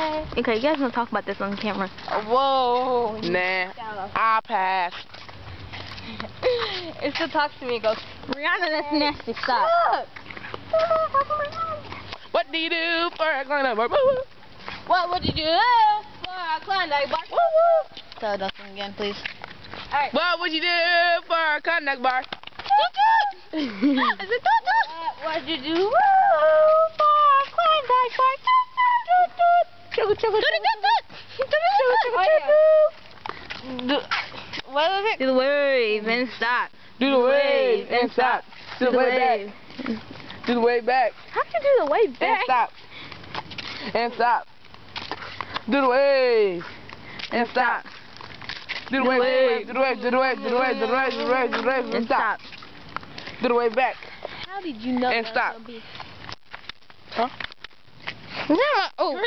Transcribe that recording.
Okay. Okay, you guys don't talk about this on camera. Whoa. Nah, I pass. It still talks to me and goes, Rihanna, that's nasty. Stop. look. What do you do for a Klondike bar? What would you do for a Klondike bar? So don't sing again, please. Alright. What would you do for a Klondike bar? Is it toot? What would you do For a Klondike bar. Toot, toot, toot. What was it? Do the wave and stop. Do the wave and stop. Do the wave back. Do the wave back. How can you do the wave And back? stop. And stop. Do the wave. And stop. Do the wave. Do the wave. Do the wave. Do the wave. Do the wave. Do the wave. Do the wave. And stop. Do the wave back. How did you know And that stop. was gonna be? Huh? Oh.